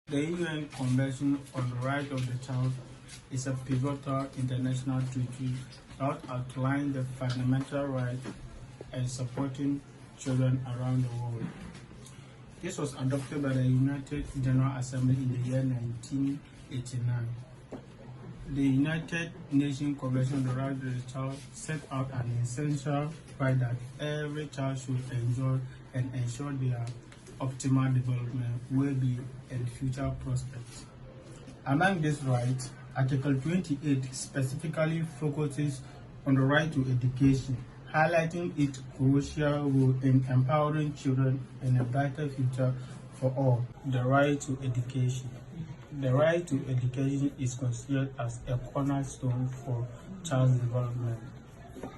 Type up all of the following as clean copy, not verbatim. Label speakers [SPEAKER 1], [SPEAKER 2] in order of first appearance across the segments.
[SPEAKER 1] The UN Convention on the Right of the Child is a pivotal international treaty that outlines the fundamental rights and supporting children around the world. This was adopted by the United General Assembly in the year 1989. The United Nations Convention on the Right of the Child set out an essential right that every child should enjoy and ensure their optimal development, well-being, and future prospects. Among these rights, Article 28 specifically focuses on the right to education, highlighting its crucial role in empowering children and a brighter future for all. The right to education. The right to education is considered as a cornerstone for child development,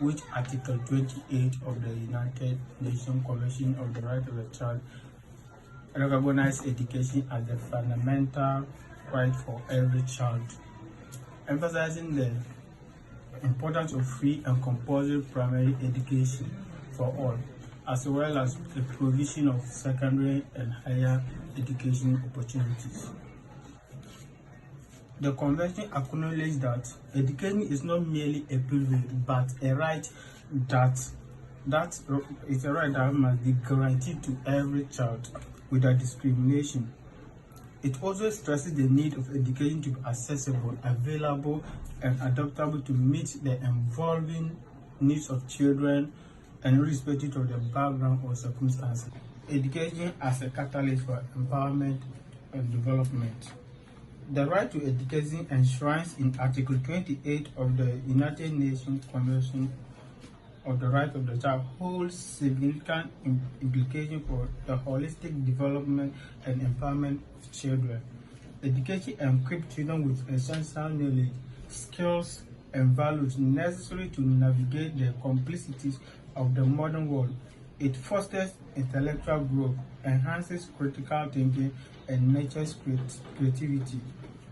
[SPEAKER 1] which Article 28 of the United Nations Convention on the Right of the Child recognizes education as the fundamental right for every child, emphasizing the importance of free and compulsory primary education for all, as well as the provision of secondary and higher education opportunities. The Convention acknowledges that education is not merely a privilege, but a right that must be guaranteed to every child without discrimination. It also stresses the need of education to be accessible, available, and adaptable to meet the evolving needs of children and irrespective of their background or circumstances. Education as a catalyst for empowerment and development. The right to education enshrines in Article 28 of the United Nations Convention of the Right of the Child holds significant implications for the holistic development and empowerment of children. Education equips children with essential knowledge, skills, and values necessary to navigate the complexities of the modern world. It fosters intellectual growth, enhances critical thinking, and nurtures creativity,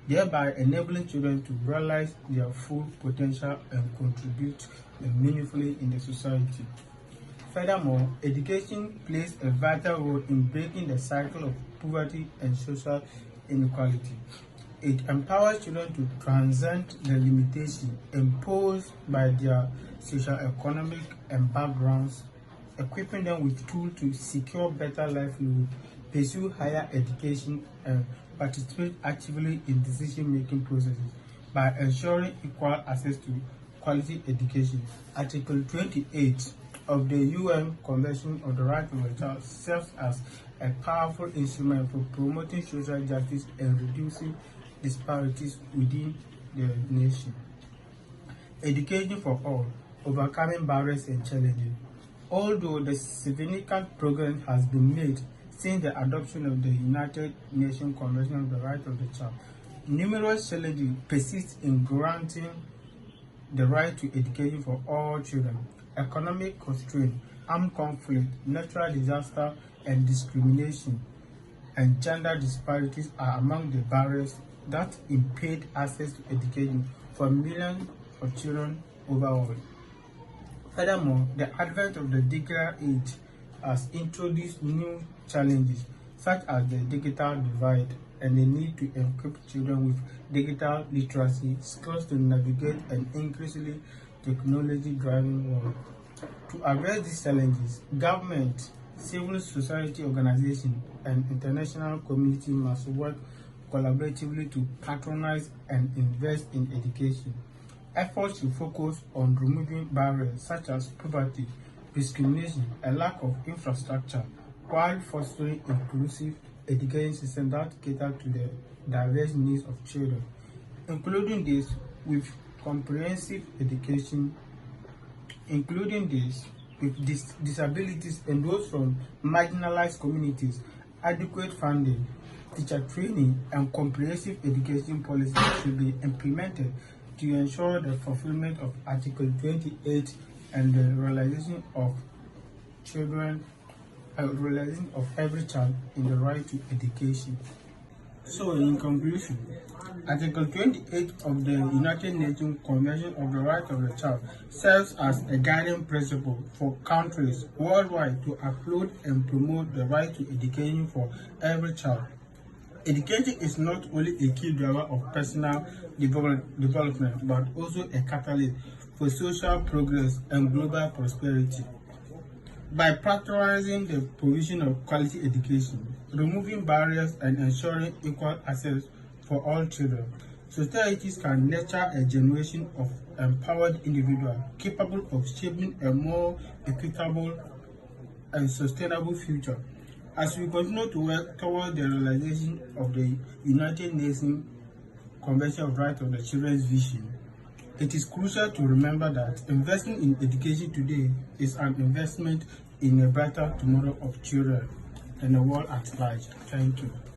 [SPEAKER 1] thereby enabling children to realize their full potential and contribute meaningfully in the society. Furthermore, education plays a vital role in breaking the cycle of poverty and social inequality. It empowers children to transcend the limitations imposed by their socio-economic and backgrounds, equipping them with tools to secure better livelihood, pursue higher education, and participate actively in decision-making processes by ensuring equal access to quality education. Article 28 of the UN Convention on the Right of the Child serves as a powerful instrument for promoting social justice and reducing disparities within the nation. Education for all, overcoming barriers and challenges. Although the significant progress has been made since the adoption of the United Nations Convention on the Right of the Child, numerous challenges persist in granting the right to education for all children. Economic constraint, armed conflict, natural disaster, and discrimination and gender disparities are among the barriers that impede access to education for millions of children overall. Furthermore, the advent of the digital age has introduced new challenges such as the digital divide and the need to equip children with digital literacy skills to navigate an increasingly technology-driven world. To address these challenges, government, civil society organizations, and international community must work collaboratively to patronize and invest in education. Efforts should focus on removing barriers such as poverty, discrimination, and lack of infrastructure, while fostering inclusive education systems that cater to the diverse needs of children, including this with comprehensive education, disabilities and those from marginalized communities, adequate funding, teacher training, and comprehensive education policies should be implemented to ensure the fulfillment of Article 28 and the realization of every child in the right to education. So, in conclusion, Article 28 of the United Nations Convention on the Right of the Child serves as a guiding principle for countries worldwide to uphold and promote the right to education for every child. Education is not only a key driver of personal development, but also a catalyst for social progress and global prosperity. By prioritizing the provision of quality education, removing barriers, and ensuring equal access for all children, societies can nurture a generation of empowered individuals capable of shaping a more equitable and sustainable future. As we continue to work toward the realization of the United Nations Convention of Rights of the Children's vision, it is crucial to remember that investing in education today is an investment in a brighter tomorrow of children and the world at large. Thank you.